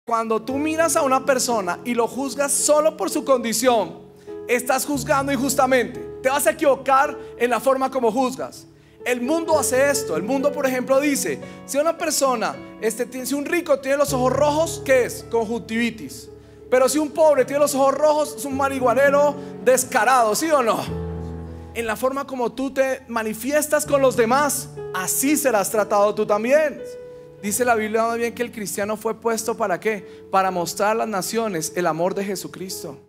Cuando tú miras a una persona y lo juzgas solo por su condición, estás juzgando injustamente. Te vas a equivocar en la forma como juzgas. El mundo hace esto. El mundo, por ejemplo, dice: si una persona, si un rico tiene los ojos rojos, ¿qué es? Conjuntivitis. Pero si un pobre tiene los ojos rojos, es un marihuanero descarado, ¿sí o no? En la forma como tú te manifiestas con los demás, así serás tratado tú también. Dice la Biblia muy bien que el cristiano fue puesto ¿para qué? Para mostrar a las naciones el amor de Jesucristo.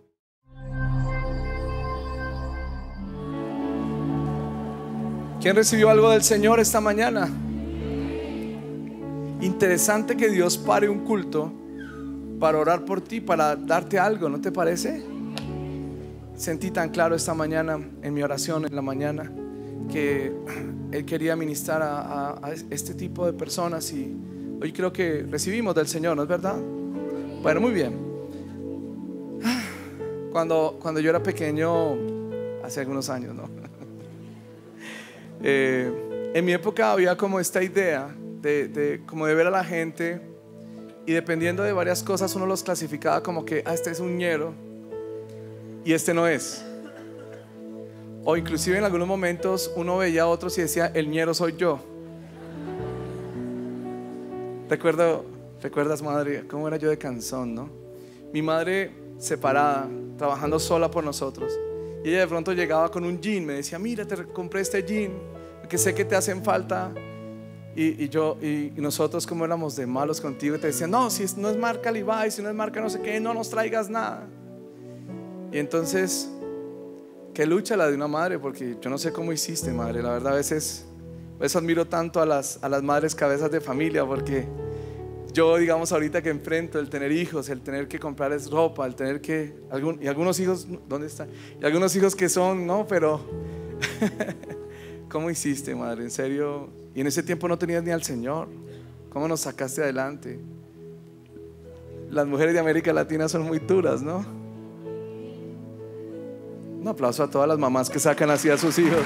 ¿Quién recibió algo del Señor esta mañana? Interesante que Dios pare un culto para orar por ti, para darte algo, ¿no te parece? Sentí tan claro esta mañana en mi oración en la mañana que Él quería ministrar a este tipo de personas, y hoy creo que recibimos del Señor, ¿no es verdad? Bueno, muy bien. Cuando yo era pequeño, hace algunos años, ¿no? En mi época había como esta idea como de ver a la gente, y dependiendo de varias cosas uno los clasificaba como que este es un ñero y este no es. O inclusive en algunos momentos uno veía a otros y decía: el ñero soy yo. ¿Recuerdas, madre, cómo era yo de cansón, no? Mi madre separada, trabajando sola por nosotros, y ella de pronto llegaba con un jean, me decía: mira, te compré este jean, que sé que te hacen falta. Y nosotros, como éramos de malos contigo, te decían: no, si no es marca Levi's, si no es marca no sé qué, no nos traigas nada. Y entonces, qué lucha la de una madre, porque yo no sé cómo hiciste, madre. La verdad, a veces admiro tanto a las madres cabezas de familia, porque yo, digamos, ahorita que enfrento el tener hijos, el tener que comprarles ropa, el tener que y algunos hijos, ¿dónde están? Y algunos hijos que son, no, pero ¿cómo hiciste, madre? En serio. Y en ese tiempo no tenías ni al Señor. ¿Cómo nos sacaste adelante? Las mujeres de América Latina son muy duras, ¿no? Un aplauso a todas las mamás que sacan así a sus hijos.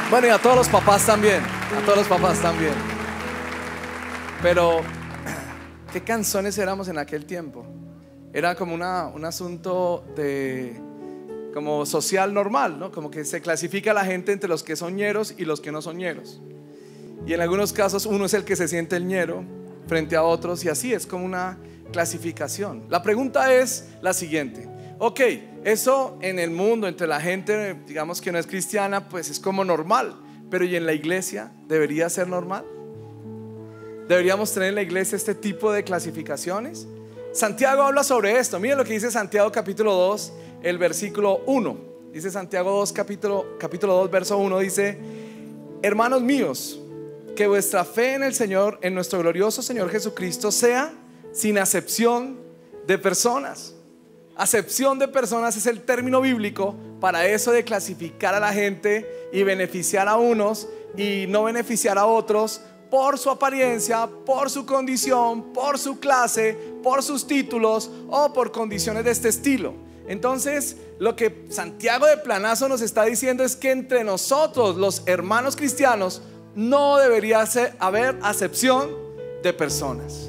Bueno, y a todos los papás también. A todos los papás también. Pero qué canzones éramos en aquel tiempo. Era como un asunto como social normal, ¿no? Como que se clasifica a la gente entre los que son ñeros y los que no son ñeros. Y en algunos casos uno es el que se siente el ñero frente a otros, y así es como una clasificación. La pregunta es la siguiente: ok, eso en el mundo, entre la gente, digamos, que no es cristiana, pues es como normal. Pero ¿y en la iglesia debería ser normal? ¿Deberíamos tener en la iglesia este tipo de clasificaciones? Santiago habla sobre esto. Miren lo que dice Santiago capítulo 2, el versículo 1. Dice Santiago 2, capítulo 2, verso 1. Dice: hermanos míos, que vuestra fe en el Señor, en nuestro glorioso Señor Jesucristo, sea sin acepción de personas. Acepción de personas es el término bíblico para eso de clasificar a la gente y beneficiar a unos y no beneficiar a otros por su apariencia, por su condición, por su clase, por sus títulos o por condiciones de este estilo. Entonces, lo que Santiago de planazo nos está diciendo es que entre nosotros, los hermanos cristianos, no debería haber acepción de personas.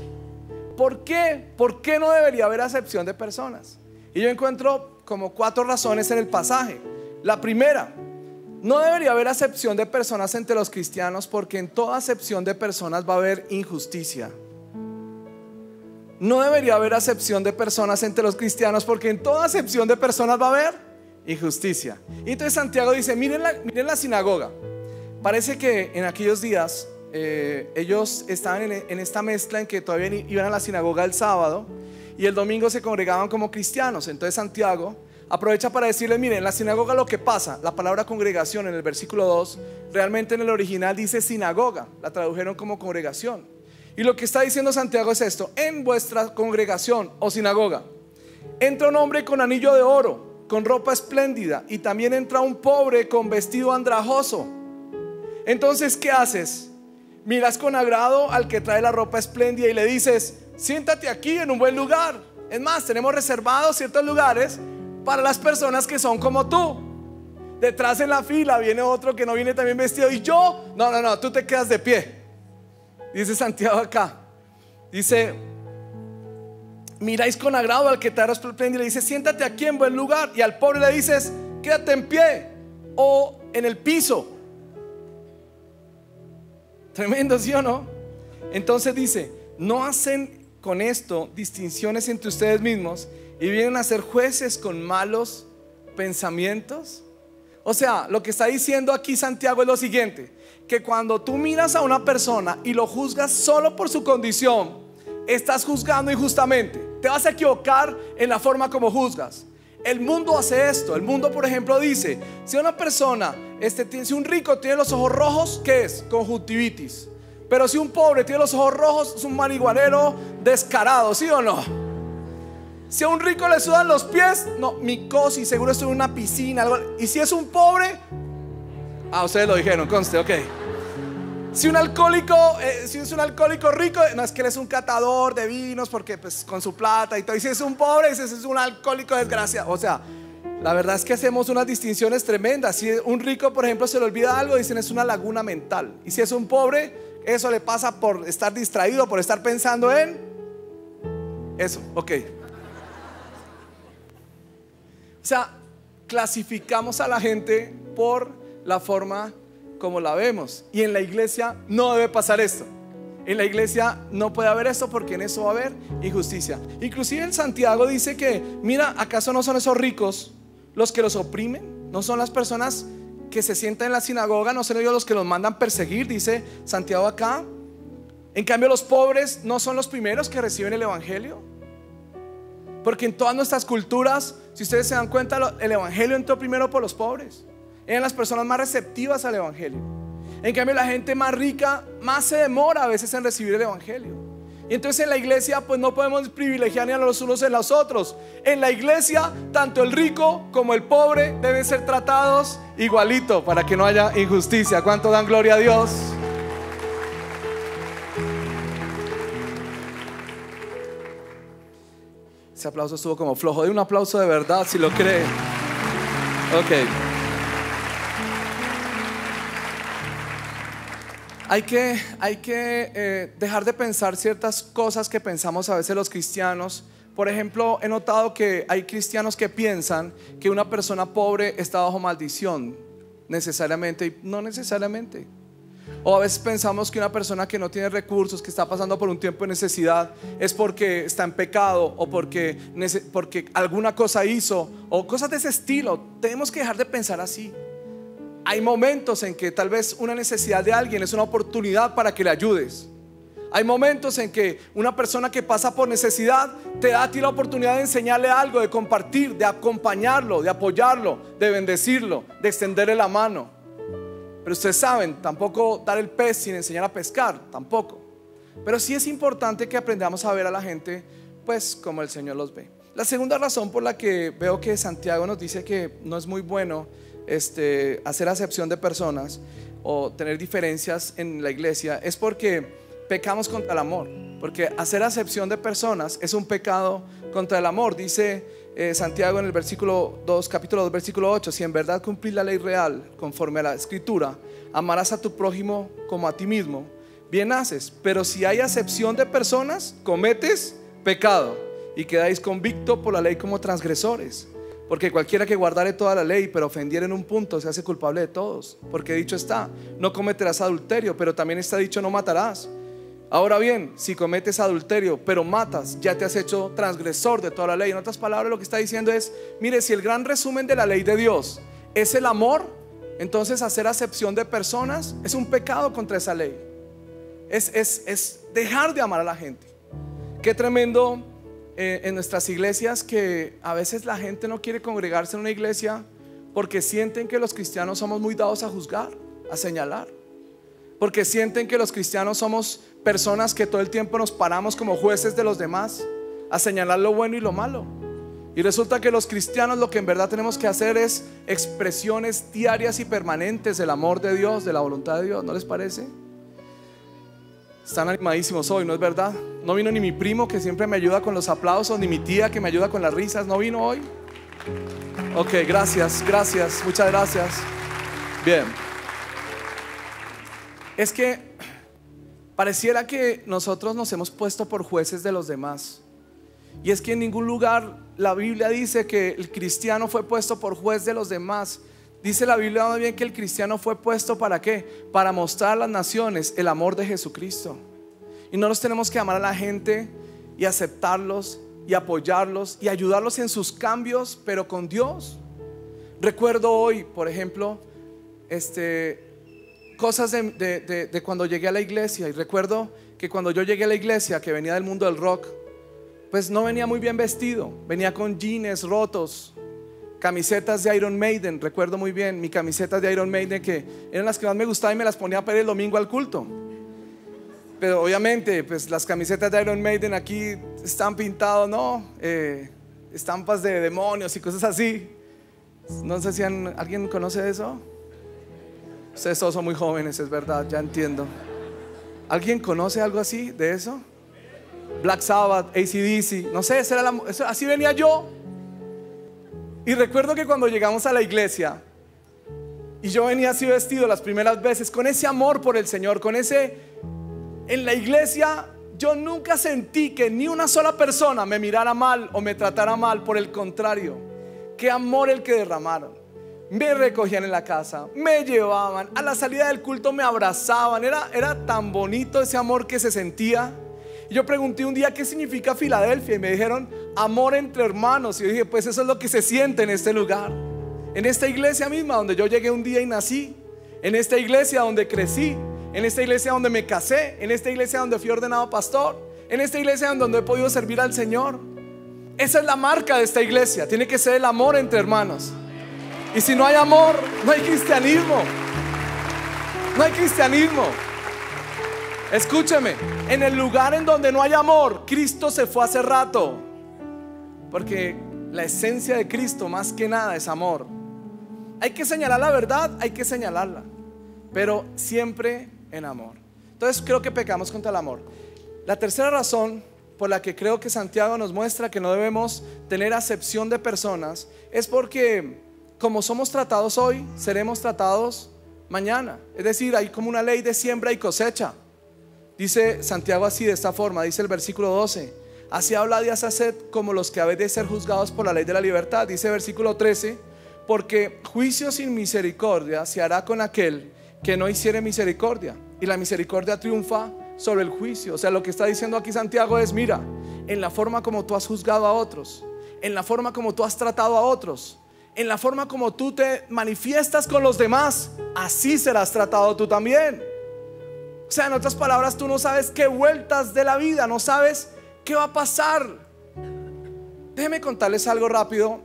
¿Por qué? ¿Por qué no debería haber acepción de personas? Y yo encuentro como 4 razones en el pasaje. La primera: no debería haber acepción de personas entre los cristianos, porque en toda acepción de personas va a haber injusticia. No debería haber acepción de personas entre los cristianos, porque en toda acepción de personas va a haber injusticia. Y entonces Santiago dice: miren la sinagoga. Parece que en aquellos días ellos estaban en esta mezcla en que todavía iban a la sinagoga el sábado y el domingo se congregaban como cristianos. Entonces Santiago aprovecha para decirles: miren, en la sinagoga lo que pasa, la palabra congregación en el versículo 2 realmente en el original dice sinagoga, la tradujeron como congregación. Y lo que está diciendo Santiago es esto: en vuestra congregación o sinagoga entra un hombre con anillo de oro, con ropa espléndida, y también entra un pobre con vestido andrajoso. Entonces, ¿qué haces? Miras con agrado al que trae la ropa espléndida y le dices: siéntate aquí en un buen lugar. Es más, tenemos reservados ciertos lugares para las personas que son como tú. Detrás en la fila viene otro que no viene también vestido, y yo, no, tú te quedas de pie. Dice Santiago acá: Dice: miráis con agrado al que te resplende y le dice: siéntate aquí en buen lugar. Y al pobre le dices: quédate en pie o en el piso. Tremendo, ¿sí o no? Entonces dice: no hacen con esto distinciones entre ustedes mismos y vienen a ser jueces con malos pensamientos. O sea, lo que está diciendo aquí Santiago es lo siguiente: que cuando tú miras a una persona y lo juzgas solo por su condición, estás juzgando injustamente. Te vas a equivocar en la forma como juzgas. El mundo hace esto. El mundo, por ejemplo, dice: si una persona, si un rico tiene los ojos rojos, ¿qué es? Conjuntivitis. Pero si un pobre tiene los ojos rojos, es un marihuanero descarado, ¿sí o no? Si a un rico le sudan los pies, no, micosis, seguro estoy en una piscina, algo. Y si es un pobre, ustedes lo dijeron, conste, ok. Si un alcohólico, si es un alcohólico rico, no, es que él es un catador de vinos porque pues con su plata y todo. Y si es un pobre, ese es un alcohólico desgraciado. O sea, la verdad es que hacemos unas distinciones tremendas. Si un rico, por ejemplo, se le olvida algo, dicen es una laguna mental. Y si es un pobre, eso le pasa por estar distraído, por estar pensando en eso, ok. O sea, clasificamos a la gente por la forma como la vemos. Y en la iglesia no debe pasar esto. En la iglesia no puede haber esto, porque en eso va a haber injusticia. Inclusive en Santiago dice que: mira, ¿acaso no son esos ricos los que los oprimen? ¿No son las personas que se sientan en la sinagoga, no son ellos los que los mandan perseguir? Dice Santiago acá. En cambio, los pobres no son los primeros que reciben el evangelio. Porque en todas nuestras culturas, si ustedes se dan cuenta, el evangelio entró primero por los pobres. Eran las personas más receptivas al evangelio. En cambio, la gente más rica más se demora a veces en recibir el evangelio. Y entonces en la iglesia pues no podemos privilegiar ni a los unos en los otros. En la iglesia tanto el rico como el pobre deben ser tratados igualito, para que no haya injusticia. ¿Cuánto dan gloria a Dios? Ese aplauso estuvo como flojo. De un aplauso de verdad si lo cree. Ok. Hay que dejar de pensar ciertas cosas que pensamos a veces los cristianos. Por ejemplo, he notado que hay cristianos que piensan que una persona pobre está bajo maldición, necesariamente, y no necesariamente. O a veces pensamos que una persona que no tiene recursos, que está pasando por un tiempo de necesidad, es porque está en pecado o porque alguna cosa hizo, o cosas de ese estilo. Tenemos que dejar de pensar así. Hay momentos en que tal vez una necesidad de alguien es una oportunidad para que le ayudes. Hay momentos en que una persona que pasa por necesidad te da a ti la oportunidad de enseñarle algo, de compartir, de acompañarlo, de apoyarlo, de bendecirlo, de extenderle la mano. Pero ustedes saben, tampoco dar el pez sin enseñar a pescar, tampoco. Pero sí es importante que aprendamos a ver a la gente pues como el Señor los ve. La segunda razón por la que veo que Santiago nos dice que no es muy bueno hacer acepción de personas o tener diferencias en la iglesia es porque pecamos contra el amor. Porque hacer acepción de personas es un pecado contra el amor. Dice Santiago en el versículo 2, capítulo 2, versículo 8: si en verdad cumplís la ley real conforme a la escritura, amarás a tu prójimo como a ti mismo, bien haces. Pero si hay acepción de personas, cometes pecado y quedáis convictos por la ley como transgresores. Porque cualquiera que guardare toda la ley pero ofendiere en un punto se hace culpable de todos. Porque dicho está: no cometerás adulterio, pero también está dicho: no matarás. Ahora bien, si cometes adulterio pero matas, ya te has hecho transgresor de toda la ley. En otras palabras, lo que está diciendo es: mire, si el gran resumen de la ley de Dios es el amor, entonces hacer acepción de personas es un pecado contra esa ley. Es dejar de amar a la gente. Qué tremendo en nuestras iglesias que a veces la gente no quiere congregarse en una iglesia porque sienten que los cristianos somos muy dados a juzgar, a señalar. Porque sienten que los cristianos somos personas que todo el tiempo nos paramos como jueces de los demás, a señalar lo bueno y lo malo. Y resulta que los cristianos lo que en verdad tenemos que hacer es expresiones diarias y permanentes del amor de Dios, de la voluntad de Dios. ¿No les parece? Están animadísimos hoy, ¿no es verdad? No vino ni mi primo, que siempre me ayuda con los aplausos, ni mi tía, que me ayuda con las risas. ¿No vino hoy? Ok, gracias, muchas gracias. Bien. Es que Pareciera que nosotros nos hemos puesto por jueces de los demás. Y es que en ningún lugar la Biblia dice que el cristiano fue puesto por juez de los demás. Dice la Biblia muy bien que el cristiano fue puesto ¿para qué? Para mostrar a las naciones el amor de Jesucristo. Y no nos tenemos que amar a la gente y aceptarlos y apoyarlos y ayudarlos en sus cambios, pero con Dios. Recuerdo hoy, por ejemplo, cosas de cuando llegué a la iglesia. Y recuerdo que cuando yo llegué a la iglesia, que venía del mundo del rock, pues no venía muy bien vestido. Venía con jeans rotos, camisetas de Iron Maiden. Recuerdo muy bien mi camisetas de Iron Maiden, que eran las que más me gustaban, y me las ponía para ir el domingo al culto. Pero obviamente pues las camisetas de Iron Maiden aquí están pintados, ¿no? Estampas de demonios y cosas así. No sé si alguien conoce eso. Ustedes todos son muy jóvenes, es verdad, ya entiendo. ¿Alguien conoce algo así de eso? Black Sabbath, AC/DC, no sé, así venía yo. Y recuerdo que cuando llegamos a la iglesia y yo venía así vestido las primeras veces, con ese amor por el Señor, en la iglesia yo nunca sentí que ni una sola persona me mirara mal o me tratara mal. Por el contrario, qué amor el que derramaron. Me recogían en la casa, me llevaban, a la salida del culto me abrazaban. Era tan bonito ese amor que se sentía. Yo pregunté un día qué significa Filadelfia y me dijeron amor entre hermanos. Y yo dije, pues eso es lo que se siente en este lugar, en esta iglesia misma donde yo llegué un día y nací, en esta iglesia donde crecí, en esta iglesia donde me casé, en esta iglesia donde fui ordenado pastor, en esta iglesia donde he podido servir al Señor. Esa es la marca de esta iglesia. Tiene que ser el amor entre hermanos. Y si no hay amor, no hay cristianismo. No hay cristianismo. Escúcheme, en el lugar en donde no hay amor, Cristo se fue hace rato. Porque la esencia de Cristo más que nada es amor. Hay que señalar la verdad, hay que señalarla, pero siempre en amor. Entonces creo que pecamos contra el amor. La tercera razón por la que creo que Santiago nos muestra que no debemos tener acepción de personas es porque como somos tratados hoy, seremos tratados mañana. Es decir, hay como una ley de siembra y cosecha. Dice Santiago así, de esta forma, dice el versículo 12: así hablad y haced como los que habéis de ser juzgados por la ley de la libertad. Dice el versículo 13: porque juicio sin misericordia se hará con aquel que no hiciere misericordia, y la misericordia triunfa sobre el juicio. O sea, lo que está diciendo aquí Santiago es: mira, en la forma como tú has juzgado a otros, en la forma como tú has tratado a otros, en la forma como tú te manifiestas con los demás, así serás tratado tú también. O sea, en otras palabras, tú no sabes qué vueltas de la vida, no sabes qué va a pasar. Déjenme contarles algo rápido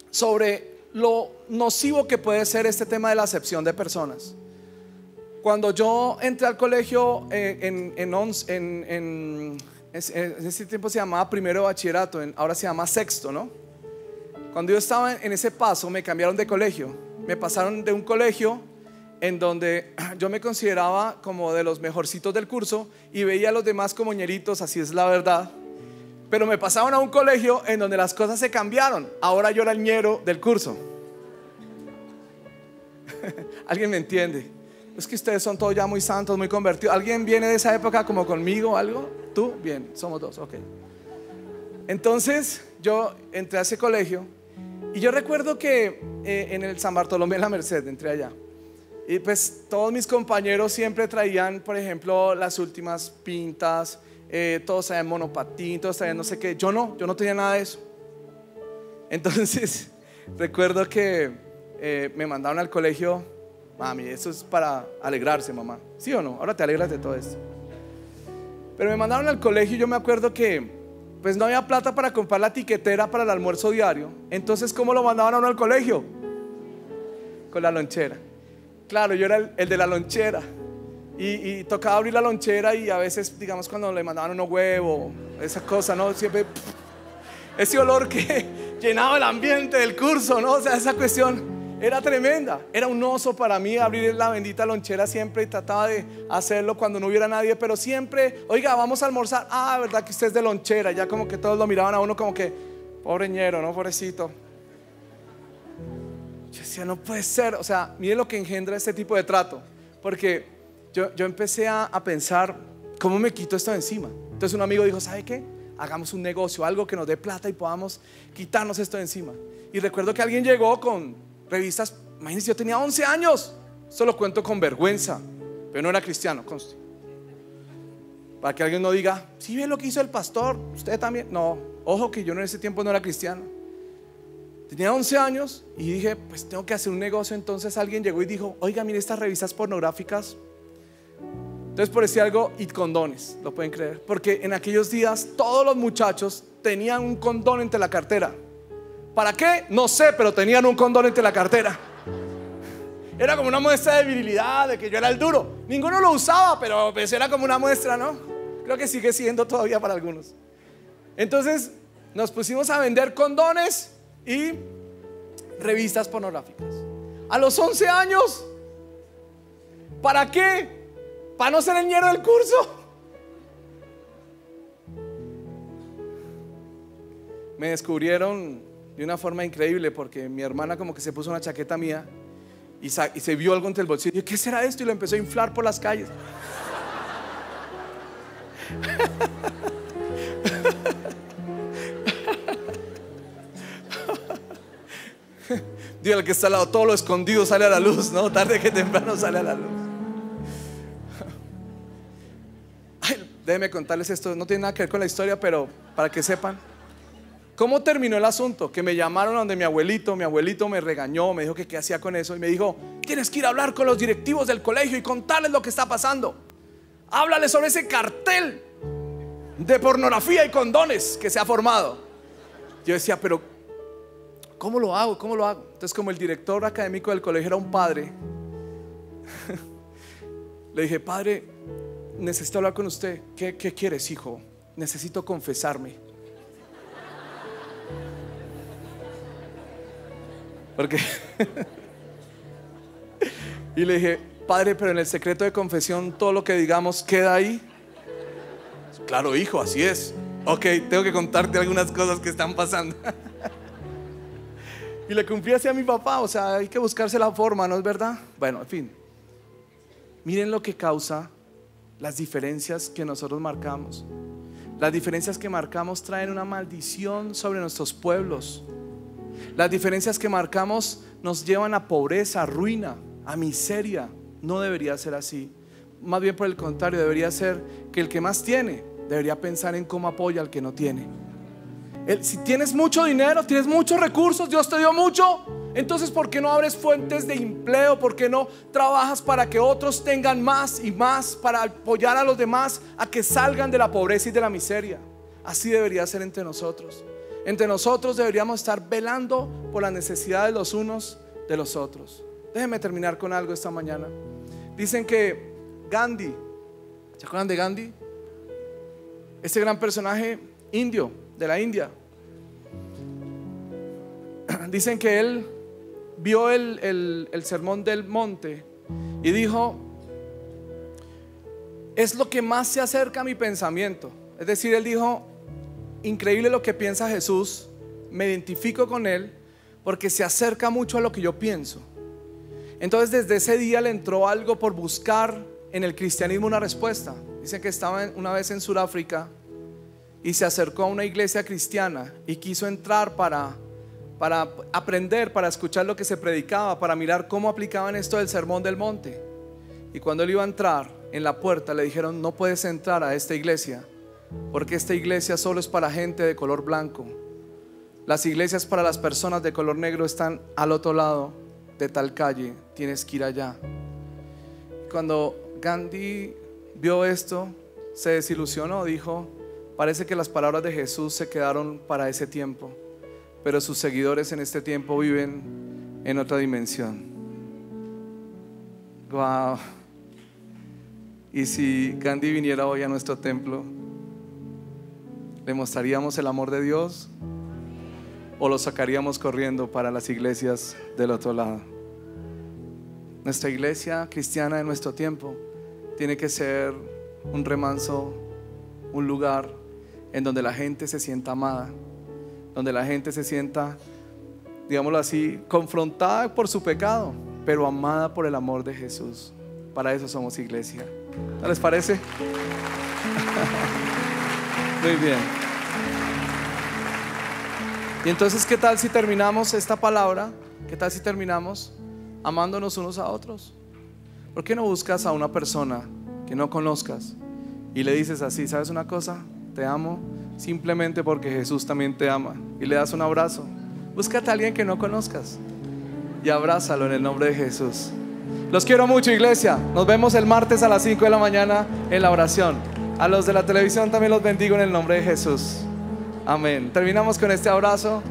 sobre lo nocivo que puede ser este tema de la acepción de personas. Cuando yo entré al colegio en ese tiempo se llamaba primero de bachillerato, ahora se llama sexto, ¿no? Cuando yo estaba en ese paso, me cambiaron de colegio. Me pasaron de un colegio en donde yo me consideraba como de los mejorcitos del curso y veía a los demás como ñeritos, así es la verdad. Pero me pasaron a un colegio en donde las cosas se cambiaron. Ahora yo era el ñero del curso. ¿Alguien me entiende? Es que ustedes son todos ya muy santos, muy convertidos. ¿Alguien viene de esa época como conmigo o algo? ¿Tú? Bien, somos dos, ok. Entonces yo entré a ese colegio y yo recuerdo que en el San Bartolomé de la Merced entré allá. Y pues todos mis compañeros siempre traían, por ejemplo, las últimas pintas, todos traían monopatín, todos traían no sé qué. Yo no tenía nada de eso. Entonces recuerdo que me mandaron al colegio. Mami, eso es para alegrarse, mamá. ¿Sí o no? Ahora te alegras de todo esto. Pero me mandaron al colegio y yo me acuerdo que pues no había plata para comprar la tiquetera para el almuerzo diario. Entonces, ¿cómo lo mandaban a uno al colegio? Con la lonchera. Claro, yo era el de la lonchera y tocaba abrir la lonchera y a veces, digamos, cuando le mandaban unos huevos, esa cosa, ¿no? Siempre ese olor que llenaba el ambiente del curso, ¿no? O sea, esa cuestión era tremenda. Era un oso para mí abrir la bendita lonchera siempre y trataba de hacerlo cuando no hubiera nadie, pero siempre, oiga, vamos a almorzar. Ah, verdad que usted es de lonchera. Ya como que todos lo miraban a uno como que, pobre ñero, ¿no? Pobrecito. Yo decía, no puede ser. O sea, mire lo que engendra este tipo de trato. Porque yo empecé a pensar, ¿cómo me quito esto de encima? Entonces un amigo dijo, ¿sabe qué? Hagamos un negocio, algo que nos dé plata y podamos quitarnos esto de encima. Y recuerdo que alguien llegó con revistas. Imagínense, yo tenía 11 años. Esto lo cuento con vergüenza, pero no era cristiano, conste. Para que alguien no diga, ¿sí ve lo que hizo el pastor? ¿Usted también? No, ojo que yo en ese tiempo no era cristiano. Tenía 11 años y dije, pues tengo que hacer un negocio. Entonces alguien llegó y dijo, oiga, mire estas revistas pornográficas. Entonces por decir algo, y condones, ¿lo pueden creer? Porque en aquellos días todos los muchachos tenían un condón entre la cartera. ¿Para qué? No sé, pero tenían un condón entre la cartera. Era como una muestra de virilidad, de que yo era el duro. Ninguno lo usaba, pero pues era como una muestra, ¿no? Creo que sigue siendo todavía para algunos. Entonces nos pusimos a vender condones y revistas pornográficas. A los 11 años. ¿Para qué? ¿Para no ser el ñero del curso? Me descubrieron de una forma increíble porque mi hermana como que se puso una chaqueta mía y se vio algo entre el bolsillo. Y yo, ¿qué será esto? Y lo empezó a inflar por las calles. Digo, el que está al lado, todo lo escondido sale a la luz, ¿no? Tarde que temprano sale a la luz. Ay, déjenme contarles esto, no tiene nada que ver con la historia, pero para que sepan. ¿Cómo terminó el asunto? Que me llamaron a donde mi abuelito me regañó, me dijo que qué hacía con eso y me dijo, tienes que ir a hablar con los directivos del colegio y contarles lo que está pasando. Háblales sobre ese cartel de pornografía y condones que se ha formado. Yo decía, pero ¿cómo lo hago? ¿Cómo lo hago? Entonces, como el director académico del colegio era un padre, le dije, padre, necesito hablar con usted. ¿Qué quieres, hijo? Necesito confesarme. Porque y le dije, padre, pero en el secreto de confesión todo lo que digamos queda ahí. Claro, hijo, así es. Ok, tengo que contarte algunas cosas que están pasando. Y le cumplí así a mi papá. O sea, hay que buscarse la forma, ¿no es verdad? Bueno, en fin. Miren lo que causa las diferencias que nosotros marcamos. Las diferencias que marcamos traen una maldición sobre nuestros pueblos. Las diferencias que marcamos nos llevan a pobreza, a ruina, a miseria. No debería ser así. Más bien por el contrario, debería ser que el que más tiene debería pensar en cómo apoya al que no tiene. Si tienes mucho dinero, tienes muchos recursos, Dios te dio mucho, entonces ¿por qué no abres fuentes de empleo? ¿Por qué no trabajas para que otros tengan más y más, para apoyar a los demás a que salgan de la pobreza y de la miseria? Así debería ser entre nosotros. Entre nosotros deberíamos estar velando por las necesidades los unos de los otros. Déjenme terminar con algo esta mañana. Dicen que Gandhi, ¿se acuerdan de Gandhi? Este gran personaje indio de la India. Dicen que él vio el sermón del monte y dijo, es lo que más se acerca a mi pensamiento. Es decir, él dijo, increíble lo que piensa Jesús, me identifico con él porque se acerca mucho a lo que yo pienso. Entonces desde ese día le entró algo por buscar en el cristianismo una respuesta. Dicen que estaba una vez en Sudáfrica y se acercó a una iglesia cristiana y quiso entrar para aprender, para escuchar lo que se predicaba, para mirar cómo aplicaban esto del sermón del monte. Y cuando él iba a entrar, en la puerta le dijeron, no puedes entrar a esta iglesia porque esta iglesia solo es para gente de color blanco. Las iglesias para las personas de color negro están al otro lado de tal calle, tienes que ir allá. Cuando Gandhi vio esto, se desilusionó, dijo, parece que las palabras de Jesús se quedaron para ese tiempo, pero sus seguidores en este tiempo viven en otra dimensión. Wow. Y si Gandhi viniera hoy a nuestro templo, ¿le mostraríamos el amor de Dios o lo sacaríamos corriendo para las iglesias del otro lado? Nuestra iglesia cristiana de nuestro tiempo tiene que ser un remanso, un lugar en donde la gente se sienta amada, donde la gente se sienta, digámoslo así, confrontada por su pecado, pero amada por el amor de Jesús. Para eso somos iglesia. ¿No les parece? Muy bien. Y entonces, ¿qué tal si terminamos esta palabra? ¿Qué tal si terminamos amándonos unos a otros? ¿Por qué no buscas a una persona que no conozcas y le dices así: ¿sabes una cosa? Te amo simplemente porque Jesús también te ama, y le das un abrazo? Búscate a alguien que no conozcas y abrázalo en el nombre de Jesús. Los quiero mucho, iglesia. Nos vemos el martes a las 5 de la mañana en la oración. A los de la televisión también los bendigo en el nombre de Jesús. Amén. Terminamos con este abrazo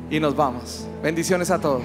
y nos vamos. Bendiciones a todos.